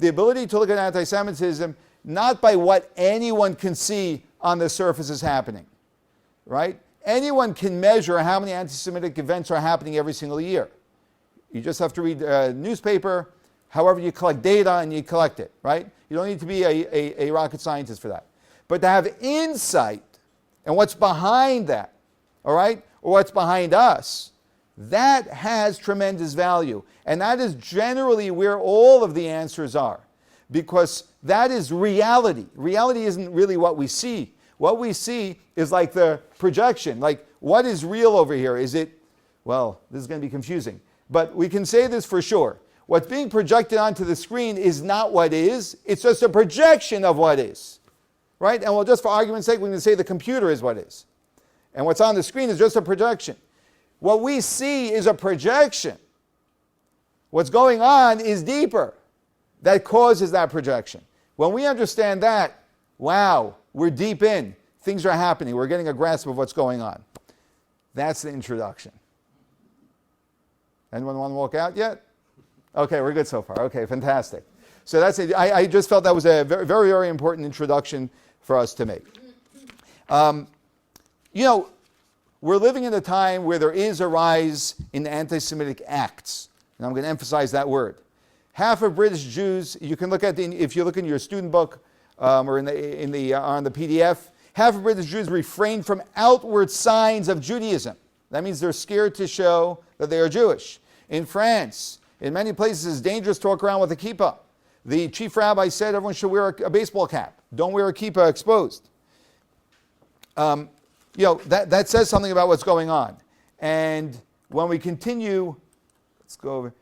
the ability to look at anti-Semitism not by what anyone can see on the surface is happening, right? Anyone can measure how many anti-Semitic events are happening every single year. You just have to read a newspaper, however you collect data and you collect it, right? You don't need to be a rocket scientist for that. But to have insight and what's behind that, all right, or what's behind us, that has tremendous value. And that is generally where all of the answers are, because that is reality. Reality isn't really what we see. What we see is like the projection. Like, what is real over here? Is it, well, this is going to be confusing. But we can say this for sure. What's being projected onto the screen is not what is. It's just a projection of what is. Right? And well, just for argument's sake, we can say the computer is what is. And what's on the screen is just a projection. What we see is a projection. What's going on is deeper. That causes that projection. When we understand that, wow, we're deep in. Things are happening. We're getting a grasp of what's going on. That's the introduction. Anyone want to walk out yet? Okay, we're good so far. Okay, fantastic. So that's it. I just felt that was a very, very, very important introduction for us to make. You know, we're living in a time where there is a rise in anti-Semitic acts. And I'm going to emphasize that word. Half of British Jews, you can look at if you look in your student book or on the PDF, half of British Jews refrain from outward signs of Judaism. That means they're scared to show that they are Jewish. In France, in many places, it's dangerous to walk around with a kippah. The chief rabbi said everyone should wear a baseball cap. Don't wear a kippah exposed. You know, that says something about what's going on. And when we continue, let's go over.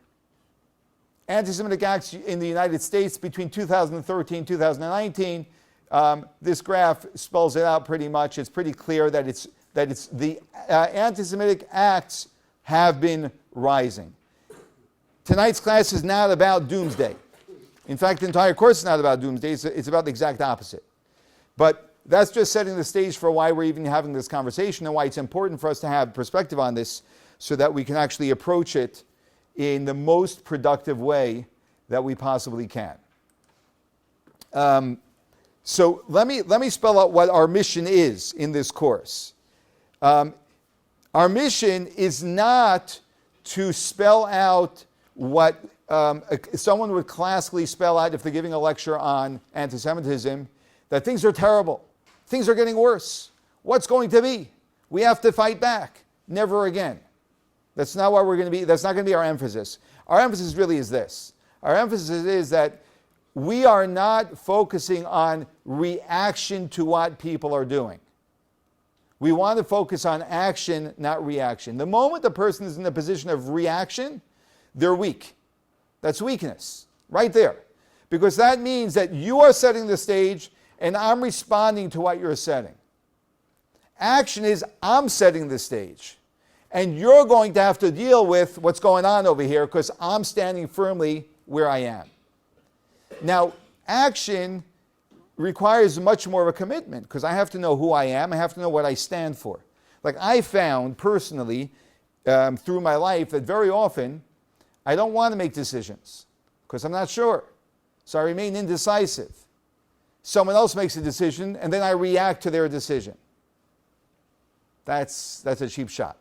Anti-Semitic acts in the United States between 2013 and 2019, this graph spells it out pretty much. It's pretty clear that it's the anti-Semitic acts have been rising. Tonight's class is not about doomsday. In fact, the entire course is not about doomsday. It's about the exact opposite. But that's just setting the stage for why we're even having this conversation and why it's important for us to have perspective on this so that we can actually approach it in the most productive way that we possibly can. So let me spell out what our mission is in this course. Our mission is not to spell out what someone would classically spell out if they're giving a lecture on anti-Semitism, that things are terrible. Things are getting worse. What's going to be? We have to fight back. Never again. That's not what we're going to be. That's not going to be our emphasis. Our emphasis really is this. Our emphasis is that we are not focusing on reaction to what people are doing. We want to focus on action, not reaction. The moment the person is in a position of reaction, they're weak. That's weakness, right there. Because that means that you are setting the stage and I'm responding to what you're setting. Action is I'm setting the stage. And you're going to have to deal with what's going on over here because I'm standing firmly where I am. Now, action requires much more of a commitment because I have to know who I am. I have to know what I stand for. Like I found personally through my life that very often I don't want to make decisions because I'm not sure. So I remain indecisive. Someone else makes a decision and then I react to their decision. That's a cheap shot.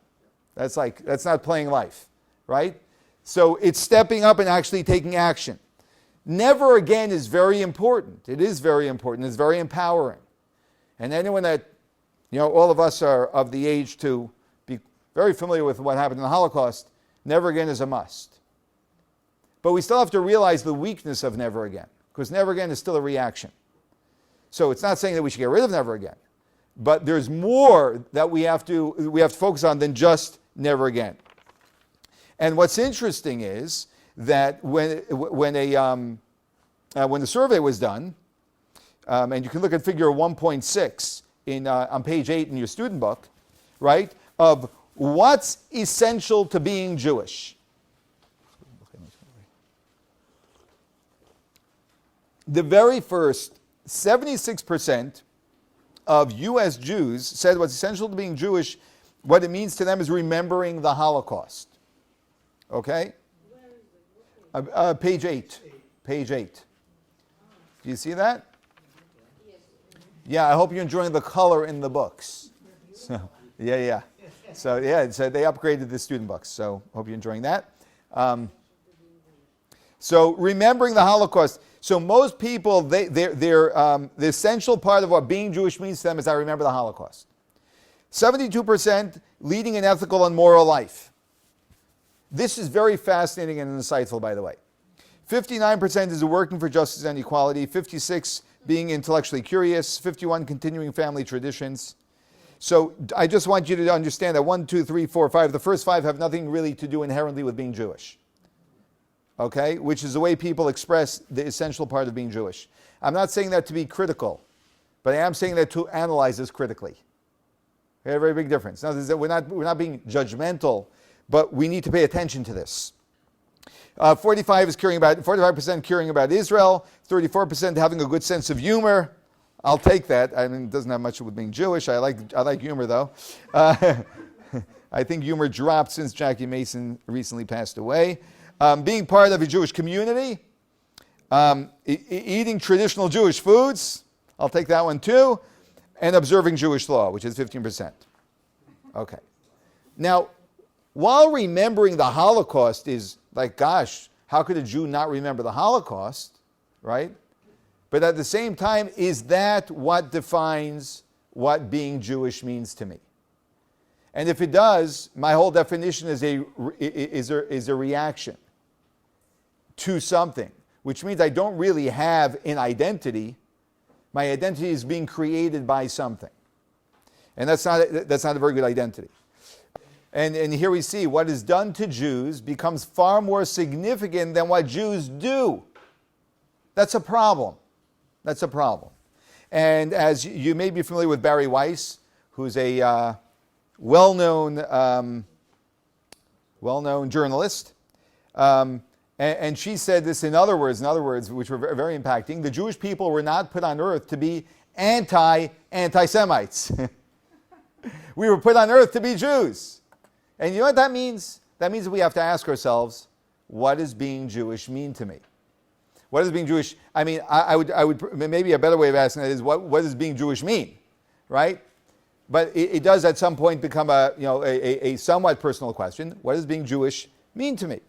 That's not playing life, right? So it's stepping up and actually taking action. Never again is very important. It is very important. It's very empowering. And anyone that, all of us are of the age to be very familiar with what happened in the Holocaust, never again is a must. But we still have to realize the weakness of never again, because never again is still a reaction. So it's not saying that we should get rid of never again, but there's more that we have to focus on than just never again. And what's interesting is that when the survey was done, and you can look at figure 1.6 on page 8 in your student book, right, of what's essential to being Jewish. The very first 76% of U.S. Jews said what's essential to being Jewish, what it means to them is remembering the Holocaust. Okay? Page 8. Page 8. Do you see that? Yeah, I hope you're enjoying the color in the books. So, yeah. So they upgraded the student books. So hope you're enjoying that. So remembering the Holocaust. So most people, the essential part of what being Jewish means to them is I remember the Holocaust. 72% leading an ethical and moral life. This is very fascinating and insightful, by the way. 59% is working for justice and equality. 56 being intellectually curious. 51 continuing family traditions. So I just want you to understand that 1, 2, 3, 4, 5, the first 5 have nothing really to do inherently with being Jewish. Okay? Which is the way people express the essential part of being Jewish. I'm not saying that to be critical, but I am saying that to analyze this critically. Okay, a very big difference. Now, we're not being judgmental, but we need to pay attention to this. 45% caring about Israel, 34% having a good sense of humor. I'll take that. I mean, it doesn't have much with being Jewish. I like humor, though. I think humor dropped since Jackie Mason recently passed away. Being part of a Jewish community. Eating traditional Jewish foods. I'll take that one, too. And observing Jewish law, which is 15%. Okay. Now, while remembering the Holocaust is like, gosh, how could a Jew not remember the Holocaust, right? But at the same time, is that what defines what being Jewish means to me? And if it does, my whole definition is a reaction to something, which means I don't really have an identity. My identity is being created by something. And that's not a very good identity. And here we see what is done to Jews becomes far more significant than what Jews do. That's a problem. That's a problem. And as you may be familiar with Barry Weiss, who's a well-known journalist, and she said this in other words, which were very impacting. The Jewish people were not put on earth to be anti-Semites. We were put on earth to be Jews. And you know what that means? That means that we have to ask ourselves, what does being Jewish mean to me? What does being Jewish, I mean, I would maybe a better way of asking that is, what does being Jewish mean, right? But it does at some point become a somewhat personal question. What does being Jewish mean to me?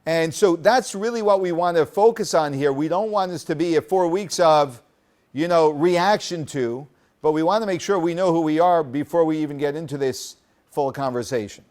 And so that's really what we want to focus on here. We don't want this to be a 4 weeks of, reaction to, but we want to make sure we know who we are before we even get into this full conversation.